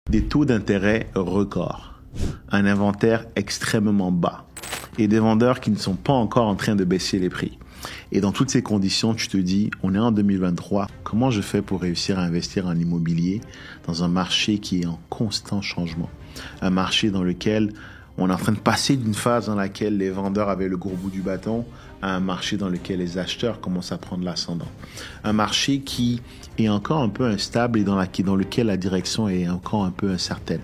Des taux d'intérêt records, un inventaire extrêmement bas et des vendeurs qui ne sont pas encore en train de baisser les prix. Et dans toutes ces conditions, tu te dis, on est en 2023, comment je fais pour réussir à investir en immobilier dans un marché qui est en constant changement? Un marché dans lequel on est en train de passer d'une phase dans laquelle les vendeurs avaient le gros bout du bâton à un marché dans lequel les acheteurs commencent à prendre l'ascendant. Un marché qui est encore un peu instable et dans lequel la direction est encore un peu incertaine.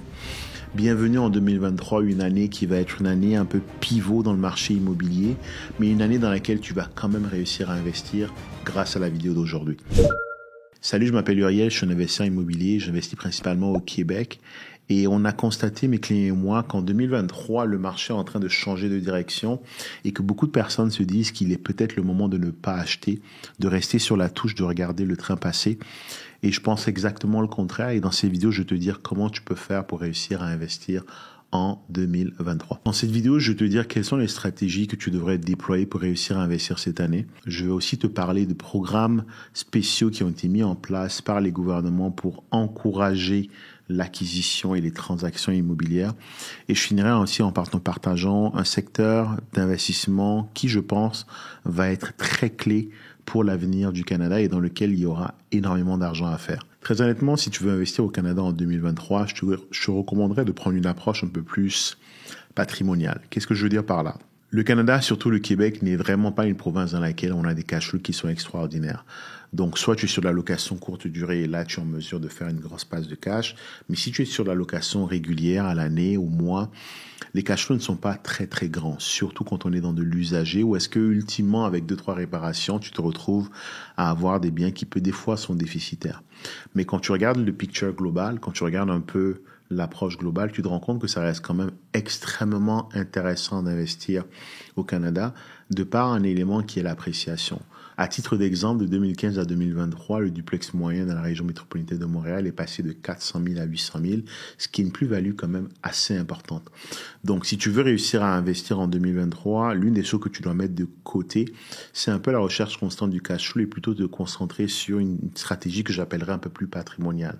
Bienvenue en 2023, une année qui va être une année un peu pivot dans le marché immobilier, mais une année dans laquelle tu vas quand même réussir à investir grâce à la vidéo d'aujourd'hui. Salut, je m'appelle Uriel, je suis un investisseur immobilier, j'investis principalement au Québec et on a constaté, mes clients et moi, qu'en 2023, le marché est en train de changer de direction et que beaucoup de personnes se disent qu'il est peut-être le moment de ne pas acheter, de rester sur la touche, de regarder le train passer. Et je pense exactement le contraire et dans ces vidéos, je vais te dire comment tu peux faire pour réussir à investir en 2023. Dans cette vidéo, je vais te dire quelles sont les stratégies que tu devrais déployer pour réussir à investir cette année. Je vais aussi te parler de programmes spéciaux qui ont été mis en place par les gouvernements pour encourager l'acquisition et les transactions immobilières. Et je finirai aussi en partageant un secteur d'investissement qui, je pense, va être très clé pour l'avenir du Canada et dans lequel il y aura énormément d'argent à faire. Très honnêtement, si tu veux investir au Canada en 2023, je te recommanderais de prendre une approche un peu plus patrimoniale. Qu'est-ce que je veux dire par là? Le Canada, surtout le Québec, n'est vraiment pas une province dans laquelle on a des cash flows qui sont extraordinaires. Donc, soit tu es sur la location courte durée et là, tu es en mesure de faire une grosse passe de cash. Mais si tu es sur la location régulière à l'année, au mois, les cash flows ne sont pas très, très grands. Surtout quand on est dans de l'usager ou est-ce que, ultimement, avec 2-3 réparations, tu te retrouves à avoir des biens qui, des fois, sont déficitaires. Mais quand tu regardes le picture global, quand tu regardes un peu l'approche globale, tu te rends compte que ça reste quand même extrêmement intéressant d'investir au Canada de par un élément qui est l'appréciation. À titre d'exemple, de 2015 à 2023, le duplex moyen dans la région métropolitaine de Montréal est passé de 400 000 à 800 000, ce qui est une plus-value quand même assez importante. Donc, si tu veux réussir à investir en 2023, l'une des choses que tu dois mettre de côté, c'est un peu la recherche constante du cash flow et plutôt te concentrer sur une stratégie que j'appellerais un peu plus patrimoniale.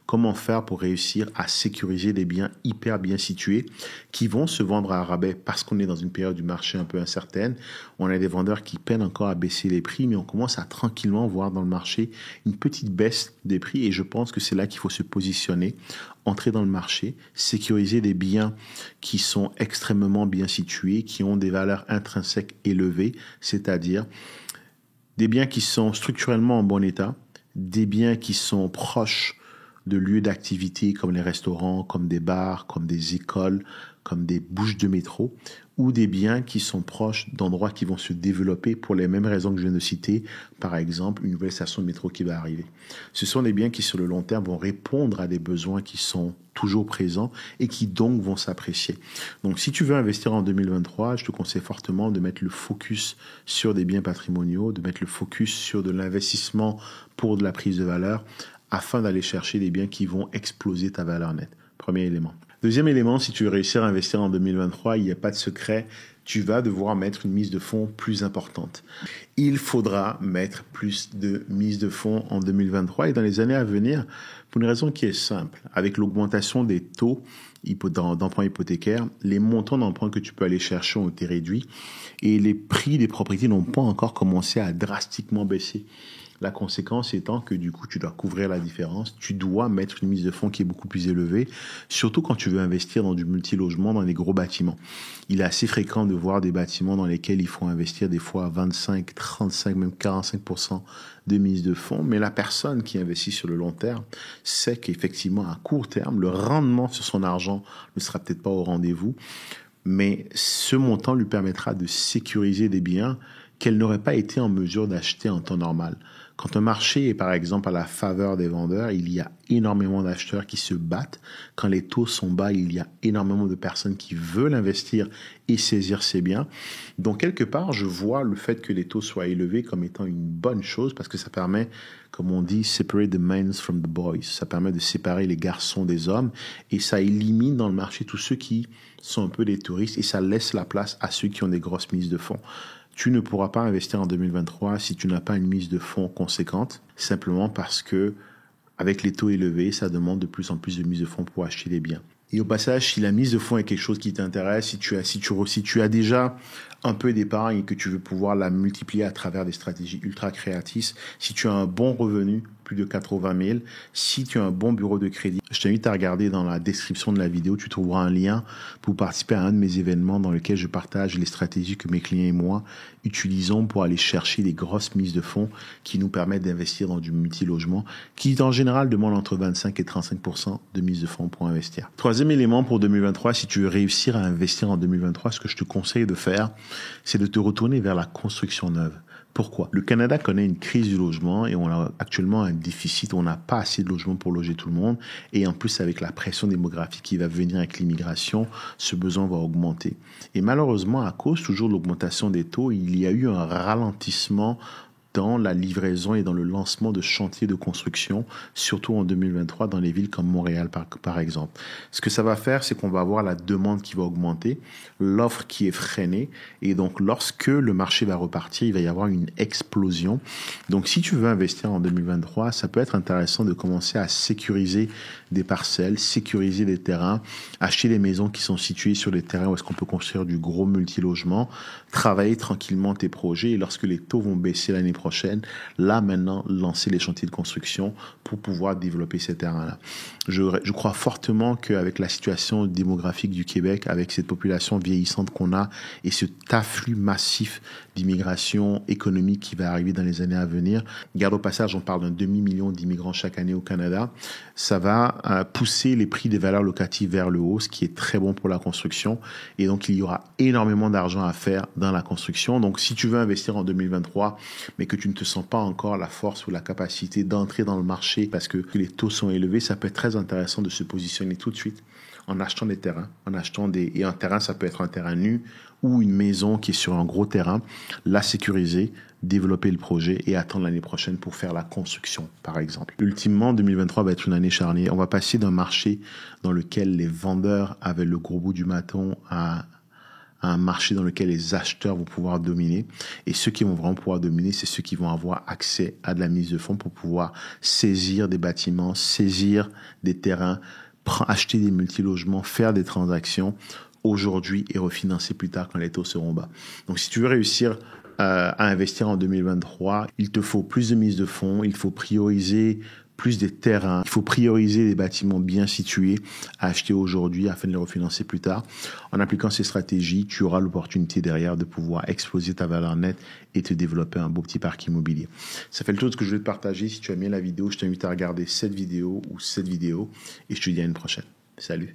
Comment faire pour réussir à sécuriser des biens hyper bien situés qui vont se vendre à rabais parce qu'on est dans une période du marché un peu incertaine. On a des vendeurs qui peinent encore à baisser les prix, mais on commence à tranquillement voir dans le marché une petite baisse des prix et je pense que c'est là qu'il faut se positionner, entrer dans le marché, sécuriser des biens qui sont extrêmement bien situés, qui ont des valeurs intrinsèques élevées, c'est-à-dire des biens qui sont structurellement en bon état, des biens qui sont proches de lieux d'activité comme les restaurants, comme des bars, comme des écoles, comme des bouches de métro, ou des biens qui sont proches d'endroits qui vont se développer pour les mêmes raisons que je viens de citer, par exemple une nouvelle station de métro qui va arriver. Ce sont des biens qui sur le long terme vont répondre à des besoins qui sont toujours présents et qui donc vont s'apprécier. Donc si tu veux investir en 2023, je te conseille fortement de mettre le focus sur des biens patrimoniaux, de mettre le focus sur de l'investissement pour de la prise de valeur, afin d'aller chercher des biens qui vont exploser ta valeur nette. Premier élément. Deuxième élément, si tu veux réussir à investir en 2023, il n'y a pas de secret, tu vas devoir mettre une mise de fonds plus importante. Il faudra mettre plus de mise de fonds en 2023 et dans les années à venir, pour une raison qui est simple. Avec l'augmentation des taux d'emprunt hypothécaire, les montants d'emprunt que tu peux aller chercher ont été réduits et les prix des propriétés n'ont pas encore commencé à drastiquement baisser. La conséquence étant que du coup, tu dois couvrir la différence. Tu dois mettre une mise de fonds qui est beaucoup plus élevée, surtout quand tu veux investir dans du multilogement, dans les gros bâtiments. Il est assez fréquent de voir des bâtiments dans lesquels il faut investir des fois 25, 35, même 45% de mise de fonds. Mais la personne qui investit sur le long terme sait qu'effectivement, à court terme, le rendement sur son argent ne sera peut-être pas au rendez-vous. Mais ce montant lui permettra de sécuriser des biens qu'elle n'aurait pas été en mesure d'acheter en temps normal. Quand un marché est par exemple à la faveur des vendeurs, il y a énormément d'acheteurs qui se battent. Quand les taux sont bas, il y a énormément de personnes qui veulent investir et saisir ces biens. Donc quelque part, je vois le fait que les taux soient élevés comme étant une bonne chose parce que ça permet, comme on dit, separate the men from the boys. Ça permet de séparer les garçons des hommes et ça élimine dans le marché tous ceux qui sont un peu des touristes et ça laisse la place à ceux qui ont des grosses mises de fonds. Tu ne pourras pas investir en 2023 si tu n'as pas une mise de fonds conséquente, simplement parce que avec les taux élevés, ça demande de plus en plus de mise de fonds pour acheter des biens. Et au passage, si la mise de fonds est quelque chose qui t'intéresse, si tu as déjà un peu d'épargne et que tu veux pouvoir la multiplier à travers des stratégies ultra créatrices, si tu as un bon revenu, plus de 80 000, si tu as un bon bureau de crédit, je t'invite à regarder dans la description de la vidéo, tu trouveras un lien pour participer à un de mes événements dans lequel je partage les stratégies que mes clients et moi utilisons pour aller chercher des grosses mises de fonds qui nous permettent d'investir dans du multilogement, qui en général demande entre 25 et 35% de mise de fonds pour investir. Troisième élément pour 2023, si tu veux réussir à investir en 2023, ce que je te conseille de faire, c'est de te retourner vers la construction neuve. Pourquoi? Le Canada connaît une crise du logement et on a actuellement un déficit. On n'a pas assez de logements pour loger tout le monde. Et en plus, avec la pression démographique qui va venir avec l'immigration, ce besoin va augmenter. Et malheureusement, à cause toujours de l'augmentation des taux, il y a eu un ralentissement dans la livraison et dans le lancement de chantiers de construction, surtout en 2023 dans les villes comme Montréal par exemple. Ce que ça va faire, c'est qu'on va avoir la demande qui va augmenter, l'offre qui est freinée, et donc lorsque le marché va repartir, il va y avoir une explosion. Donc si tu veux investir en 2023, ça peut être intéressant de commencer à sécuriser des parcelles, sécuriser des terrains, acheter des maisons qui sont situées sur des terrains où est-ce qu'on peut construire du gros multilogement, travailler tranquillement tes projets, et lorsque les taux vont baisser l'année prochaine, là maintenant, lancer les chantiers de construction pour pouvoir développer ces terrains-là. Je crois fortement qu'avec la situation démographique du Québec, avec cette population vieillissante qu'on a et cet afflux massif d'immigration économique qui va arriver dans les années à venir, garde au passage, on parle d'un demi-million d'immigrants chaque année au Canada, ça va pousser les prix des valeurs locatives vers le haut, ce qui est très bon pour la construction. Et donc, il y aura énormément d'argent à faire dans la construction. Donc, si tu veux investir en 2023, mais que tu ne te sens pas encore la force ou la capacité d'entrer dans le marché parce que les taux sont élevés, ça peut être très intéressant de se positionner tout de suite en achetant des terrains, et un terrain, ça peut être un terrain nu ou une maison qui est sur un gros terrain, la sécuriser, développer le projet et attendre l'année prochaine pour faire la construction, par exemple. Ultimement, 2023 va être une année charnière. On va passer d'un marché dans lequel les vendeurs avaient le gros bout du bâton à un marché dans lequel les acheteurs vont pouvoir dominer. Et ceux qui vont vraiment pouvoir dominer, c'est ceux qui vont avoir accès à de la mise de fonds pour pouvoir saisir des bâtiments, saisir des terrains, acheter des multilogements, faire des transactions aujourd'hui et refinancer plus tard quand les taux seront bas. Donc si tu veux réussir à investir en 2023, il te faut plus de mise de fonds, il faut prioriser plus des terrains, il faut prioriser des bâtiments bien situés à acheter aujourd'hui afin de les refinancer plus tard. En appliquant ces stratégies, tu auras l'opportunité derrière de pouvoir exploser ta valeur nette et te développer un beau petit parc immobilier. Ça fait le tour de ce que je voulais te partager. Si tu as aimé la vidéo, je t'invite à regarder cette vidéo et je te dis à une prochaine. Salut!